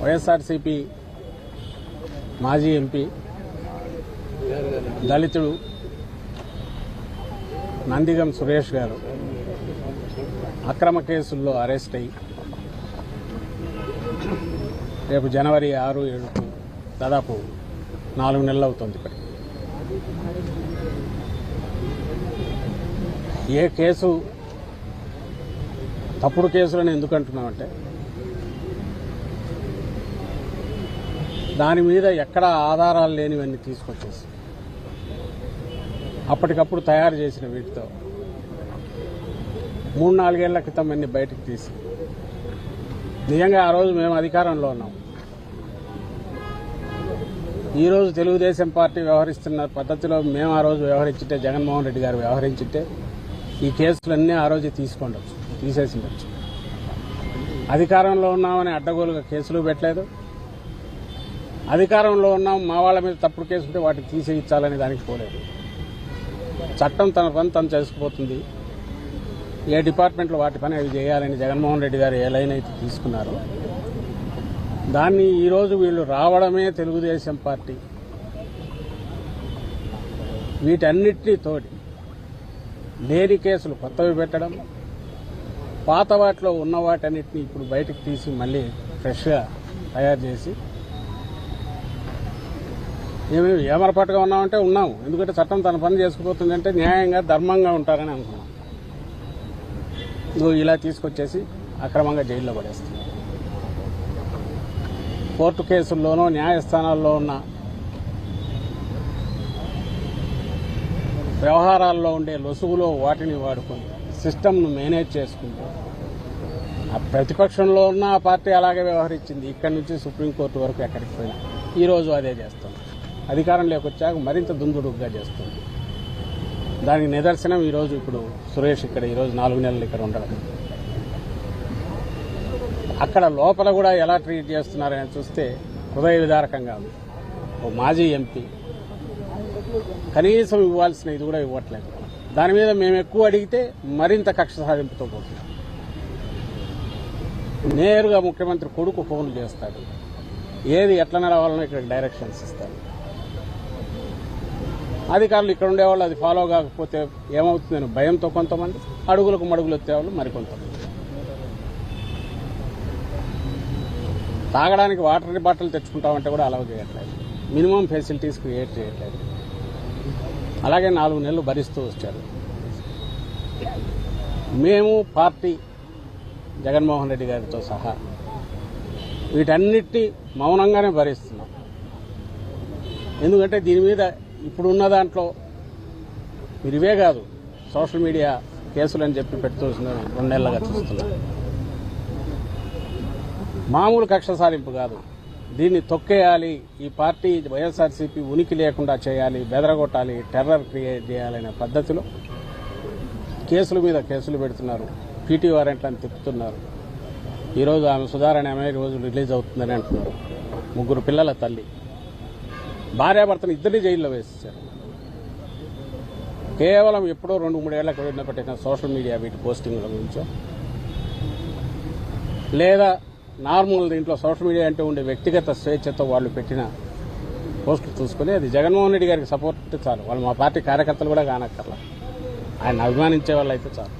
వైఎస్ఆర్సీపీ మాజీ ఎంపీ దళితుడు నందిగం సురేష్ గారు అక్రమ కేసుల్లో అరెస్ట్ అయ్యి రేపు జనవరి 6, 7కు దాదాపు 4 నెలలు అవుతుంది. ఇప్పటికి ఏ కేసు తప్పుడు కేసులని ఎందుకు అంటున్నామంటే దాని మీద ఎక్కడ ఆధారాలు లేనివన్నీ తీసుకొచ్చేసి అప్పటికప్పుడు తయారు చేసిన వీటితో 3-4 ఏళ్ల క్రితం అన్ని బయటకు తీసి నిజంగా ఆ రోజు మేము అధికారంలో ఉన్నాం. ఈరోజు తెలుగుదేశం పార్టీ వ్యవహరిస్తున్న పద్ధతిలో మేము ఆ రోజు వ్యవహరించింటే, జగన్మోహన్ రెడ్డి గారు వ్యవహరించింటే ఈ కేసులన్నీ ఆ రోజే తీసేసిండొచ్చు. అధికారంలో ఉన్నామని అడ్డగోలుగా కేసులు పెట్టలేదు. అధికారంలో ఉన్నాం, మా వాళ్ళ మీద తప్పుడు కేసు ఉంటే వాటిని తీసేయించాలని దానికి పోలేదు. చట్టం తన పని తను చేసుకుపోతుంది. ఏ డిపార్ట్మెంట్లో వాటి పని అవి చేయాలని జగన్మోహన్ రెడ్డి గారు ఏ లైన్ అయితే తీసుకున్నారో దాన్ని ఈరోజు వీళ్ళు రావడమే తెలుగుదేశం పార్టీ వీటన్నిటినీ తోడి లేని కేసులు కొత్తవి పెట్టడం, పాత వాటిలో ఉన్న వాటన్నిటిని ఇప్పుడు బయటకు తీసి మళ్ళీ ఫ్రెష్గా తయారు చేసి మేము ఏమరపాటుగా ఉన్నామంటే ఉన్నాము. ఎందుకంటే చట్టం తన పని చేసుకుపోతుందంటే న్యాయంగా ధర్మంగా ఉంటారని అనుకున్నాం. నువ్వు ఇలా తీసుకొచ్చేసి అక్రమంగా జైల్లో పడేస్తాం. కోర్టు కేసుల్లోనూ న్యాయస్థానాల్లో ఉన్న వ్యవహారాల్లో ఉండే లొసుగులో వాటిని వాడుకొని సిస్టమ్ను మేనేజ్ చేసుకుంటూ ఆ ప్రతిపక్షంలో ఉన్న ఆ పార్టీ అలాగే వ్యవహరించింది. ఇక్కడి నుంచి సుప్రీంకోర్టు వరకు ఎక్కడికి పోయినా ఈరోజు అదే చేస్తాం. అధికారంలోకి వచ్చాక మరింత దుందుడుగ్గా చేస్తుంది. దానికి నిదర్శనం ఈరోజు ఇప్పుడు సురేష్ ఇక్కడ ఈరోజు 4 నెలలు ఇక్కడ ఉండడం. అక్కడ లోపల కూడా ఎలా ట్రీట్ చేస్తున్నారని చూస్తే హృదయ విదారకంగా ఉంది. ఓ మాజీ ఎంపీ కనీసం ఇవ్వాల్సిన ఇది కూడా ఇవ్వట్లేదు. దాని మీద మేము ఎక్కువ అడిగితే మరింత కక్ష సాధింపుతో పోతున్నాం. నేరుగా ముఖ్యమంత్రి కొడుకు ఫోన్లు చేస్తాడు, ఏది ఎట్లా నడవాలనో ఇక్కడ డైరెక్షన్స్ ఇస్తాడు. అధికారులు ఇక్కడ ఉండేవాళ్ళు అది ఫాలో కాకపోతే ఏమవుతుందని భయంతో కొంతమంది, అడుగులకు మడుగులు వచ్చేవాళ్ళు మరికొంతమంది. తాగడానికి వాటర్ బాటిల్ తెచ్చుకుంటామంటే కూడా అలౌ చేయట్లేదు. మినిమం ఫెసిలిటీస్ క్రియేట్ చేయట్లేదు. అలాగే 4 నెలలు భరిస్తూ వచ్చారు. మేము పార్టీ జగన్మోహన్ రెడ్డి గారితో సహా వీటన్నిటి మౌనంగానే భరిస్తున్నాం. ఎందుకంటే దీని మీద ఇప్పుడున్న దాంట్లో మీరు ఇవే కాదు, సోషల్ మీడియా కేసులని చెప్పి పెడుతూసిన 2 నెలలుగా చూస్తున్నాం. మామూలు కక్ష సారింపు కాదు, దీన్ని తొక్కేయాలి, ఈ పార్టీ వైఎస్ఆర్సీపీ ఉనికి లేకుండా చేయాలి, బెదరగొట్టాలి, టెర్రర్ క్రియేట్ చేయాలనే పద్ధతిలో కేసుల మీద కేసులు పెడుతున్నారు. పీటీ వారెంట్లను తిప్పుతున్నారు. ఈరోజు ఆమె సుధారాణి ఆమె రోజు రిలీజ్ అవుతుందని అంటున్నారు. 3 పిల్లల తల్లి, భార్యాభర్తను ఇద్దరిని జైల్లో వేసేశారు. కేవలం ఎప్పుడో 2-3 ఏళ్ల క్రితం పెట్టిన సోషల్ మీడియా వీటి పోస్టింగ్ల గురించో, లేదా నార్మల్ దీంట్లో సోషల్ మీడియా అంటే ఉండే వ్యక్తిగత స్వేచ్ఛతో వాళ్ళు పెట్టిన పోస్టులు చూసుకుని అది జగన్మోహన్ రెడ్డి గారికి సపోర్ట్ చాలు. వాళ్ళు మా పార్టీ కార్యకర్తలు కూడా కానక్కర్లా, ఆయన అభిమానించే వాళ్ళు అయితే చాలు.